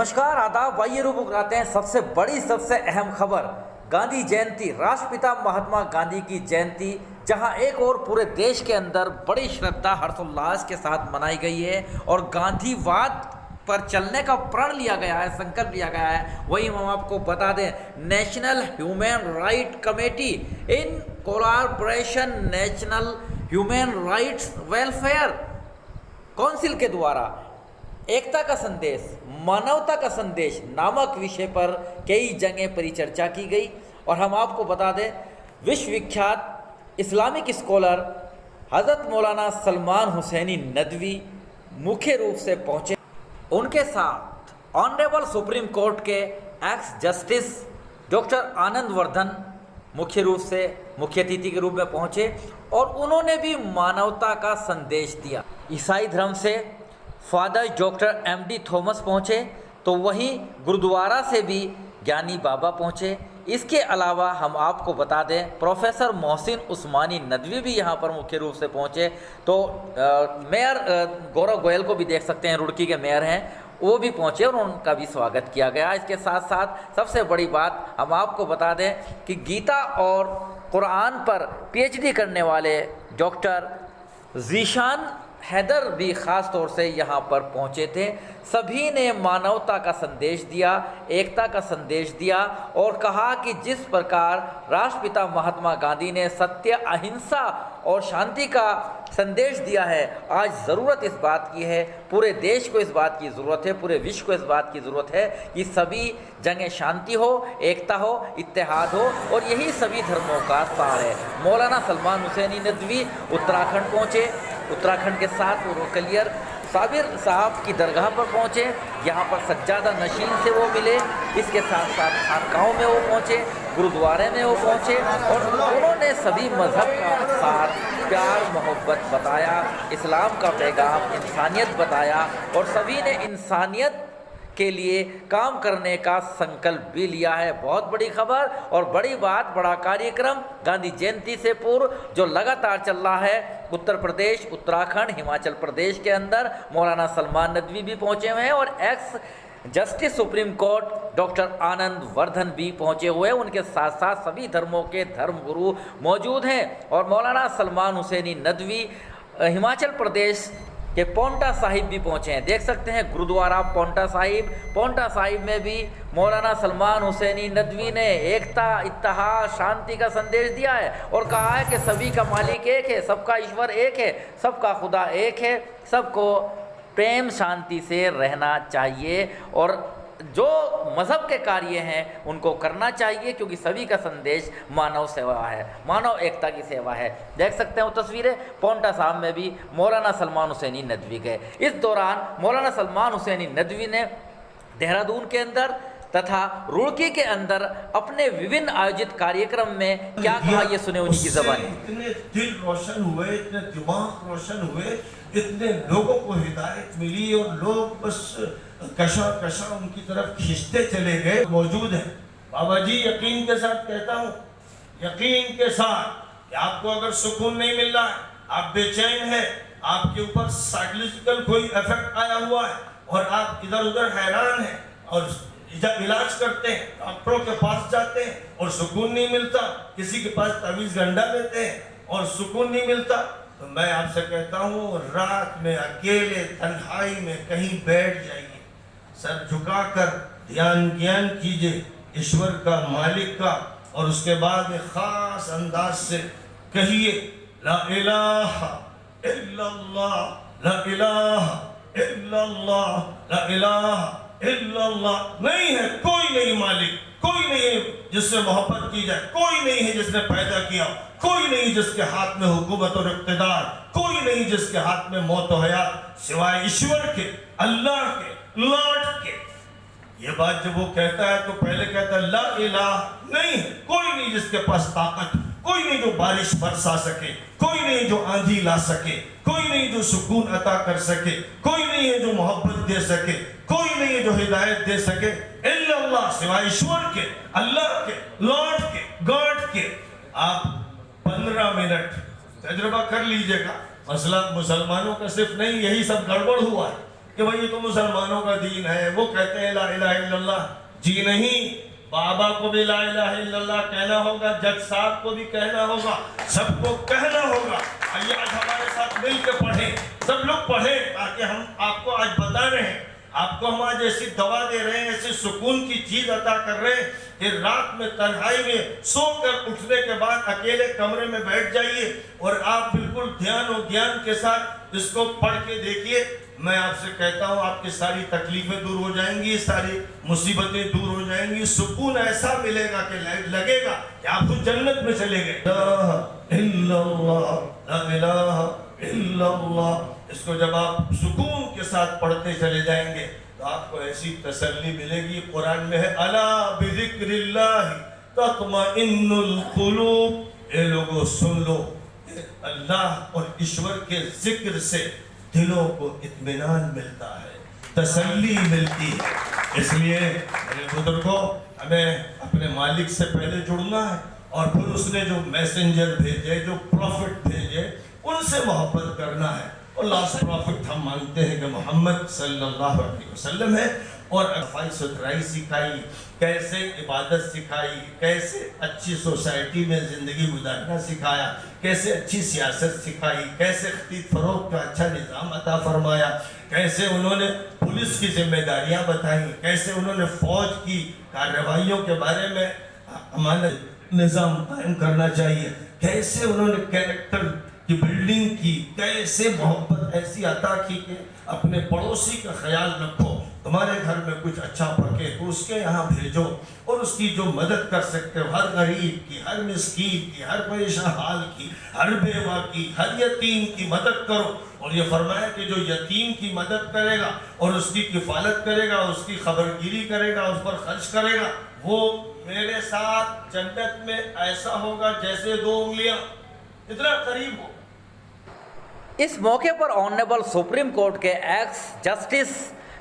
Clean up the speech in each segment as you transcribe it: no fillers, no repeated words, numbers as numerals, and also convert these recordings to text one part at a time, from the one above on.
नमस्कार, आदाब। आइए रुक कराते हैं सबसे बड़ी सबसे अहम खबर। गांधी जयंती, राष्ट्रपिता महात्मा गांधी की जयंती, जहां एक और पूरे देश के अंदर बड़ी श्रद्धा हर्षोल्लास के साथ मनाई गई है और गांधीवाद पर चलने का प्रण लिया गया है, संकल्प लिया गया है। वही हम आपको बता दें, national human right committee in collaboration national human rights welfare council के द्वारा एकता का संदेश, मानवता का संदेश नामक विषय पर कई जगह परिचर्चा की गई। और हम आपको बता दें, विश्वविख्यात इस्लामिक स्कॉलर हज़रत मौलाना सलमान हुसैनी नदवी मुख्य रूप से पहुंचे। उनके साथ ऑनरेबल सुप्रीम कोर्ट के x justice doctor Anand Vardhan मुख्य रूप से मुख्य अतिथि के रूप में पहुंचे और उन्होंने भी मानवता का संदेश दिया। ईसाई धर्म से फादर डॉक्टर एमडी थॉमस पहुँचे, तो वहीं गुरुद्वारा से भी ज्ञानी बाबा पहुँचे। इसके अलावा हम आपको बता दें, प्रोफेसर मोहसिन उस्मानी नदवी भी यहाँ पर मुख्य रूप से पहुँचे। तो मेयर गौरव गोयल को भी देख सकते हैं, रुड़की के मेयर हैं, वो भी पहुँचे और उनका भी स्वागत किया गया। इसके साथ साथ सबसे बड़ी बात हम आपको बता दें कि गीता और कुरान पर पीएचडी करने वाले डॉक्टर जीशान हैदर भी ख़ास तौर से यहाँ पर पहुँचे थे। सभी ने मानवता का संदेश दिया, एकता का संदेश दिया और कहा कि जिस प्रकार राष्ट्रपिता महात्मा गांधी ने सत्य, अहिंसा और शांति का संदेश दिया है, आज ज़रूरत इस बात की है, पूरे देश को इस बात की ज़रूरत है, पूरे विश्व को इस बात की ज़रूरत है कि सभी जगह शांति हो, एकता हो, इत्तेहाद हो, और यही सभी धर्मों का सार है। मौलाना सलमान हुसैनी नदवी उत्तराखंड पहुँचे। उत्तराखंड के साथ वो रोकलियर साबिर साहब की दरगाह पर पहुँचे, यहाँ पर सज्जादा नशीन से वो मिले। इसके साथ साथ खानकाहों में वो पहुँचे, गुरुद्वारे में वो पहुँचे और उन्होंने सभी मज़हब का साथ, प्यार, मोहब्बत बताया, इस्लाम का पैगाम, इंसानियत बताया और सभी ने इंसानियत के लिए काम करने का संकल्प भी लिया है। बहुत बड़ी खबर और बड़ी बात, बड़ा कार्यक्रम गांधी जयंती से पूर्व जो लगातार चल रहा है उत्तर प्रदेश, उत्तराखंड, हिमाचल प्रदेश के अंदर। मौलाना सलमान नदवी भी पहुंचे हुए हैं और ex justice supreme court doctor Anand Vardhan भी पहुंचे हुए हैं। उनके साथ साथ सभी धर्मों के धर्मगुरु मौजूद हैं। और मौलाना सलमान हुसैनी नदवी हिमाचल प्रदेश के पौंटा साहिब भी पहुंचे हैं। देख सकते हैं गुरुद्वारा पौंटा साहिब में भी मौलाना सलमान हुसैनी नदवी ने एकता, इत्तेहाद, शांति का संदेश दिया है और कहा है कि सभी का मालिक एक है, सबका ईश्वर एक है, सबका खुदा एक है, सबको प्रेम शांति से रहना चाहिए और जो मज़हब के कार्य हैं उनको करना चाहिए, क्योंकि सभी का संदेश मानव सेवा है, मानव एकता की सेवा है। देख सकते हैं वो तस्वीरें, पौंटा साहब में भी मौलाना सलमान हुसैनी नदवी गए। इस दौरान मौलाना सलमान हुसैनी नदवी ने देहरादून के अंदर तथा रुड़की के अंदर अपने विभिन्न आयोजित कार्यक्रम में क्या कहा, ये सुने उन्हीं की ज़बानी। इतने दिल रोशन हुए, इतने दिमाग रोशन हुए, इतने लोगों को हिदायत मिली और लोग बस कशा कशा उनकी तरफ खींचते चले गए। मौजूद है बाबा जी, यकीन के साथ कहता हूँ, यकीन के साथ, आपको अगर सुकून नहीं मिल रहा है, आप बेचैन है, आपके ऊपर साइकोलॉजिकल कोई इफेक्ट आया हुआ है और आप इधर उधर हैरान हैं और जब इलाज करते हैं, डॉक्टरों के पास जाते हैं और सुकून नहीं मिलता, किसी के पास तवीज़ गंडा लेते हैं और सुकून नहीं मिलता, तो मैं आपसे कहता हूँ, रात में अकेले तन्हाई में कहीं बैठ जाइए, सर झुकाकर ध्यान ज्ञान कीजिए ईश्वर का, मालिक का, और उसके बाद में खास अंदाज से कहिए ला इलाहा इल्लल्लाह, ला इलाहा इल्लल्लाह, ला इलाहा इल्लल्लाह। नहीं है कोई नहीं मालिक, कोई नहीं है जिससे मोहब्बत की जाए, कोई नहीं है जिसने पैदा किया, कोई नहीं जिसके हाथ में हुकूमत और इक़्तिदार, कोई नहीं जिसके हाथ में मौत और हयात, सिवाय ईश्वर के, अल्लाह के, लॉर्ड के। ये बात जब वो कहता है तो पहले कहता है ला इलाहा, नहीं है कोई नहीं जिसके पास ताकत, कोई नहीं जो बारिश बरसा सके, कोई नहीं जो आंधी ला सके, कोई नहीं जो सुकून अता कर सके, कोई नहीं है जो मोहब्बत दे सके, कोई नहीं है जो हिदायत दे सके, इल्लल्लाह, सिवाय ईश्वर के, अल्लाह के, लॉर्ड के, गॉड के। आप 15 मिनट तजुर्बा कर लीजिएगा। मसला मुसलमानों का सिर्फ नहीं, यही सब गड़बड़ हुआ है, कि भाई ये तो मुसलमानों का दीन है, वो कहते हैं ला इलाहा इल्लल्लाह। जी नहीं, बाबा को भी ला इलाहा इल्लल्लाह कहना होगा, जज साहब को भी कहना होगा, सबको कहना होगा। आइए आज हमारे साथ मिलकर पढ़ें, सब लोग पढ़ें, ताकि हम आपको आज बता रहे हैं, आपको हम आज ऐसी दवा दे रहे हैं, ऐसी सुकून की चीज अता कर रहे हैं कि रात में तन्हाई में सोकर उठने के बाद अकेले कमरे में बैठ जाइए और आप बिल्कुल ध्यान और ज्ञान के साथ इसको पढ़ के देखिए। मैं आपसे कहता हूँ आपकी सारी तकलीफें दूर हो जाएंगी, सारी मुसीबतें दूर हो जाएंगी, सुकून ऐसा मिलेगा कि लगेगा कि आप उस जन्नत में चले गए। इसको जब आप सुकून के साथ पढ़ते चले जाएंगे तो आपको ऐसी तसल्ली मिलेगी। कुरान में है अला बिज़िक्रिल्लाहि तत्मइन्नुल कुलूब। ये लोगों सुन लो, अल्लाह और ईश्वर के जिक्र से दिलों को इत्मीनान मिलता है, तसल्ली मिलती है। इसलिए मेरे बुजुर्गों, हमें अपने मालिक से पहले जुड़ना है और फिर उसने जो मैसेंजर भेजे, जो प्रॉफिट भेजे, उनसे मोहब्बत करना है। और लास्ट प्रॉफिट हम मानते हैं कि मोहम्मद सल्लल्लाहु अलैहि वसल्लम है। और सफाई सुथराई सिखाई, कैसे इबादत सिखाई, कैसे अच्छी सोसाइटी में ज़िंदगी गुजारना सिखाया, कैसे अच्छी सियासत सिखाई, कैसे खरीद फरोख्त का अच्छा निज़ाम अता फरमाया, कैसे उन्होंने पुलिस की जिम्मेदारियां बताई, कैसे उन्होंने फ़ौज की कार्रवाइयों के बारे में हमारा निज़ाम कायम करना चाहिए, कैसे उन्होंने कैरेक्टर की बिल्डिंग की, कैसे मोहब्बत ऐसी अता की कि अपने पड़ोसी का ख्याल रखो, तुम्हारे घर में कुछ अच्छा पके तो उसके यहाँ भेजो और उसकी जो मदद कर सकते हो, हर गरीब की, हर मिस्कीन की, हर परेशान हाल की, हर बेवा की, हर यतीम की मदद करो। और ये फरमाया कि जो यतीम की मदद करेगा और उसकी किफ़ालत करेगा, उसकी खबरगिरी करेगा, उस पर खर्च करेगा, वो मेरे साथ जन्नत में ऐसा होगा जैसे दो उंगलियां, इतना करीब हो। इस मौके पर ऑनरेबल सुप्रीम कोर्ट के x justice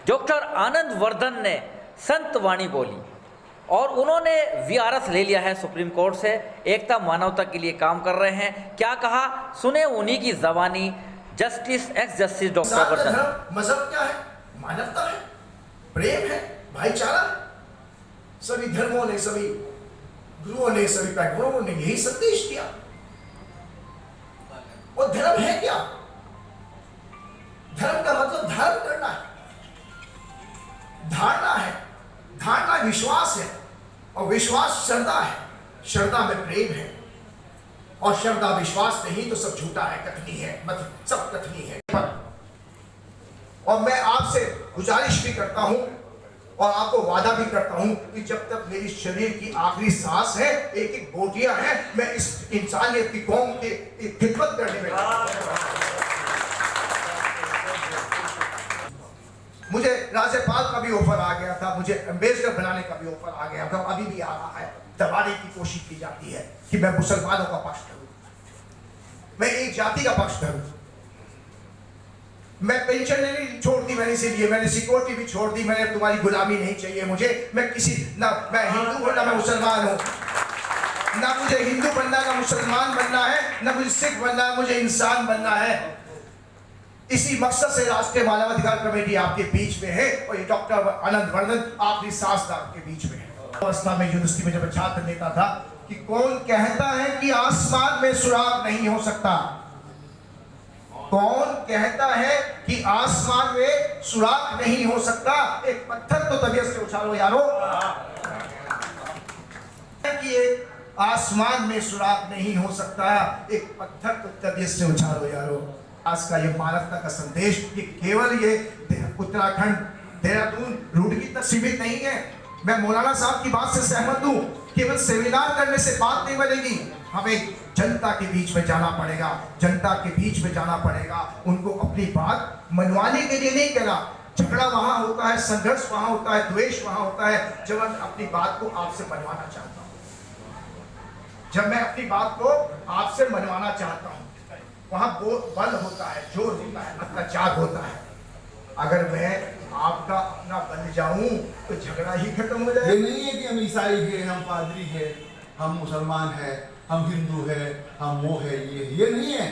doctor Anand Vardhan ने संत वाणी बोली और उन्होंने वीआरएस ले लिया है सुप्रीम कोर्ट से, एकता मानवता के लिए काम कर रहे हैं। क्या कहा, सुने उन्हीं की ज़बानी justice ex justice doctor Vardhan. मजहब क्या है? मानवता है, प्रेम है, भाईचारा है। सभी धर्मों ने, सभी गुरुओं ने, सभी पैगंबरों ने यही संदेश दिया। और धर्म है क्या? धर्म का मतलब धारण करना है, धारणा है, धारणा विश्वास है और विश्वास श्रद्धा है, श्रद्धा में प्रेम है और श्रद्धा विश्वास नहीं तो सब झूठा है, कथनी है, मतलब सब कथनी है। और मैं आपसे गुजारिश भी करता हूं और आपको वादा भी करता हूं कि जब तक मेरी शरीर की आखिरी सांस है, एक एक बोटियां हैं, मैं इस इंसानियत की कौम की खिदमत करने में। मुझे राज्यपाल का भी ऑफर आ गया था, मुझे एम्बेसडर बनाने का भी ऑफर आ गया था, अभी भी आ रहा है। दबाने की कोशिश की जाती है कि मैं मुसलमानों का पक्ष करूं, मैं एक जाति का पक्ष करूं। मैं पेंशन नहीं छोड़ दी मैंने, इसीलिए मैंने सिक्योरिटी भी छोड़ दी। मैंने तुम्हारी गुलामी नहीं चाहिए मुझे। मैं किसी ना मैं हिंदू हूं ना मैं मुसलमान हूं, ना मुझे हिंदू बनना ना मुसलमान बनना है, ना मुझे सिख बनना है, मुझे इंसान बनना है। इसी मकसद से राष्ट्रीय मानवाधिकार कमेटी आपके बीच में है और ये डॉक्टर आनंद वर्धन आखिरी सांस आपके बीच में है। अवस्था में यूनिवर्सिटी में जब छात्र नेता था कि कौन कहता है कि आसमान में सुराग नहीं हो सकता? कौन कहता है कि आसमान में सुराग नहीं हो सकता? एक पत्थर तो तबीयत से उछालो यारो कि एक आसमान में सुराग नहीं हो सकता, एक पत्थर तो तबीयत से उछालो यारो। आज का ये मानवता का संदेश ये केवल ये उत्तराखंड, देहरादून, रुड़की तक सीमित नहीं है। मैं मौलाना साहब की बात से सहमत हूँ, केवल सेमिनार करने से बात नहीं बनेगी, हमें जनता के बीच में जाना पड़ेगा, जनता के बीच में जाना पड़ेगा, उनको अपनी बात मनवाने के लिए नहीं कहना। झगड़ा वहां होता है, संघर्ष वहां होता है, द्वेष वहां होता है जब मैं अपनी बात को आपसे मनवाना चाहता हूं, जब मैं अपनी बात को आपसे मनवाना चाहता हूं, वहां बल होता है, जोर होता है, अत्याचार होता है। अगर मैं आपका अपना बन जाऊं तो झगड़ा ही खत्म हो जाए। ये नहीं है कि हम ईसाई हैं, हम पादरी हैं, हम मुसलमान हैं, हम हिंदू हैं, हम वो है, ये नहीं है।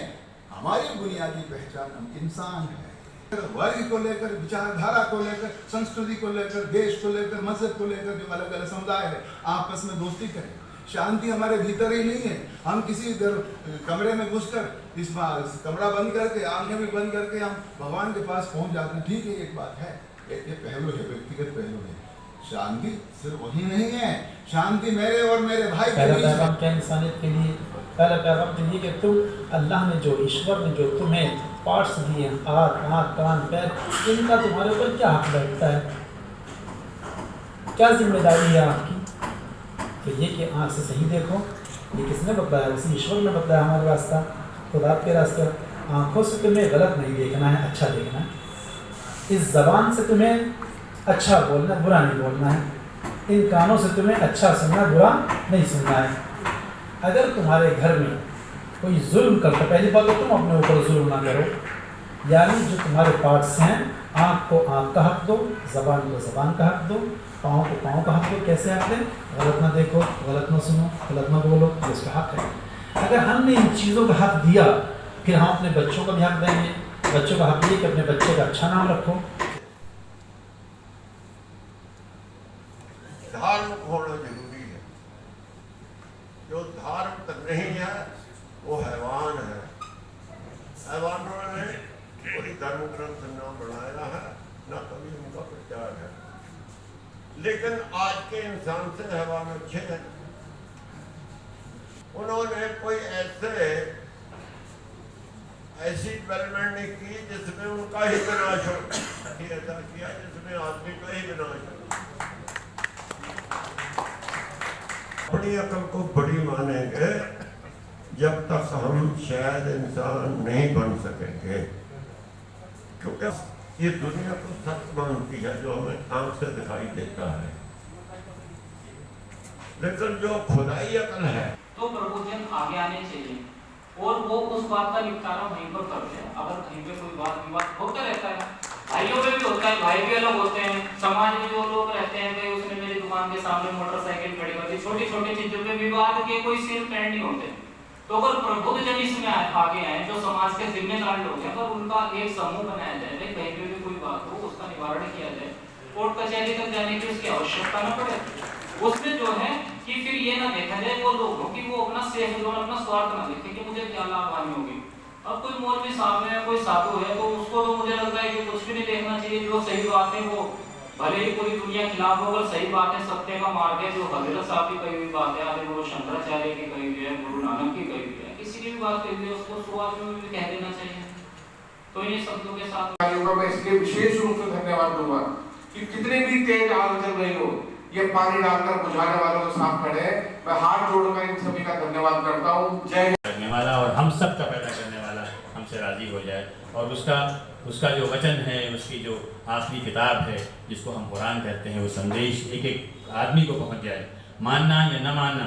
हमारी बुनियादी पहचान हम इंसान हैं। वर्ग को लेकर, विचारधारा को लेकर, संस्कृति को लेकर, देश को लेकर, मजहब को लेकर जो अलग अलग समुदाय है आपस में दोस्ती करें। शांति हमारे भीतर ही नहीं है। हम किसी कमरे में घुसकर इस कमरा बंद करके, आंखें भी बंद करके हम भगवान के पास पहुंच जाते हैं। ठीक है, एक बात है, ये पहलू है, व्यक्तिगत पहलू है। शांति सिर्फ वही नहीं है, शांति मेरे और मेरे भाई के बीच है। क्या इंसानियत के लिए पहला पैगाम तो ये कि तुम अल्लाह ने जो, ईश्वर ने जो तुम्हें पार्ट्स दिए, आँख कान पैर, इनका तुम्हारे ऊपर क्या हक बैठता है, क्या जिम्मेदारी है आपकी। तो ये कि आँख से सही देखो, ये किसने बताया? उसी ईश्वर ने बताया हमारे रास्ता, खुदा के रास्ता। आँखों से तुम्हें गलत नहीं देखना है, अच्छा देखना है। इस ज़बान से तुम्हें अच्छा बोलना, बुरा नहीं बोलना है। इन कानों से तुम्हें अच्छा सुनना, बुरा नहीं सुनना है। अगर तुम्हारे घर में कोई जुल्म करता, पहली बात तो तुम अपने ऊपर जुल्म ना करो, यानी जो तुम्हारे पार्ट्स हैं, आँख को आँख का हक दो, ज़बान को ज़बान का हक दो, पाँव को पाँव का हक दो। कैसे हक दें? गलत ना देखो, गलत ना सुनो, गलत ना बोलो, ये इसका हक है। अगर हमने इन चीज़ों का हक दिया, फिर हम अपने बच्चों का भी हक देंगे। बच्चों का हक ये कि अपने बच्चे का अच्छा नाम रखो। धार्मिक होना जरूरी है। जो धार्मिक नहीं है वो हैवान है। हैवानों ने कोई धर्म ग्रंथ न बनाया है, न कभी उनका प्रचार है। लेकिन आज के इंसान से हैवान अच्छे हैं। उन्होंने कोई ऐसी डेवलपमेंट नहीं की जिसमें उनका ही विनाश हो, ऐसा किया जिसमें आदमी का ही विनाश हो। अपनी अकल को बड़ी मानेंगे जब तक हम शायद इंसान नहीं बन सकेंगे, क्योंकि ये दुनिया को सच मानती है जो हमें आंख से दिखाई देता है, लेकिन जो खुदाई अकल है तो प्रबोधन आगे आने चाहिए और वो उस बात का निपटारा वहीं पर करते हैं। अगर कहीं पे कोई बात विवाद होता रहता है, भाइयों में भी होता है, भाई भी अलग होते हैं, समाज में जो लोग रहते हैं, भाई उसने मेरी दुकान के सामने मोटरसाइकिल खड़ी कर दी, छोटी छोटी चीजों पे विवाद के कोई सिर पैर नहीं होते। तो अगर प्रबुद्ध जन इसमें आगे आए, जो समाज के जिम्मेदार लोग हैं, अगर उनका एक समूह बनाया जाए, भाई कहीं पे भी कोई बात हो उसका निवारण किया जाए, कोर्ट कचहरी तक जाने की उसकी आवश्यकता न पड़े। उसमें जो है कि फिर ये ना देखा जाए वो लोगों कि वो अपना सेफ जोन, अपना स्वार्थ ना देखे कि मुझे क्या लाभ हानि होगी। अब कोई मौलवी सामने है, कोई साधु है, तो उसको तो मुझे लगता है कि कुछ भी नहीं देखना चाहिए। जो सही बात है वो भले ही पूरी दुनिया खिलाफ हो, अगर सही बात है, सत्य का मार्ग है, जो हजरत साहब की कही हुई बात है, आदि गुरु शंकराचार्य की कही हुई है, गुरु नानक की कही हुई है, किसी की भी बात कही हुई है, उसको शुरुआत में भी कह देना चाहिए। तो इन शब्दों के साथ मैं इसलिए विशेष रूप से धन्यवाद दूंगा कि कितनी भी तेज आग चल रही हो, ये पानी डालकर बुझाने वालों के साथ खड़े हैं। मैं हाथ जोड़कर इन सभी का धन्यवाद करता हूँ। जय करने वाला और हम सब का पैदा करने वाला हमसे राजी हो जाए, और उसका जो वचन है, उसकी जो आखिरी किताब है जिसको हम कुरान कहते हैं, वो संदेश एक एक आदमी को पहुंच जाए। मानना या न मानना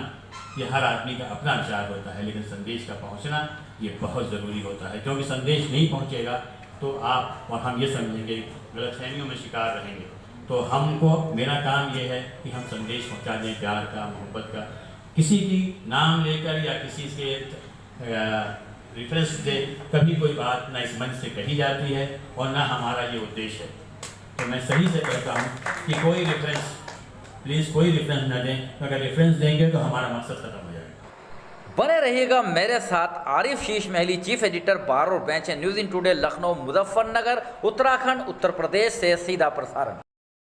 ये हर आदमी का अपना विचार होता है, लेकिन संदेश का पहुंचना ये बहुत ज़रूरी होता है, क्योंकि संदेश नहीं पहुंचेगा तो आप और हम ये समझेंगे, गलतफहमियों में शिकार रहेंगे। तो हमको, मेरा काम ये है कि हम संदेश पहुंचा दें, प्यार का, मोहब्बत का। किसी की नाम लेकर या किसी के रेफरेंस से कभी कोई बात ना इस मंच से कही जाती है और ना हमारा ये उद्देश्य है। तो मैं सही से कहता हूँ कि कोई रेफरेंस, प्लीज़ कोई रेफरेंस न दें। अगर रेफरेंस देंगे तो हमारा मकसद खत्म हो जाएगा। बने रहिएगा मेरे साथ। आरिफ शीश महली, चीफ एडिटर बार और bench, news in today, Lucknow, Muzaffarnagar, Uttarakhand, Uttar Pradesh से सीधा प्रसारण।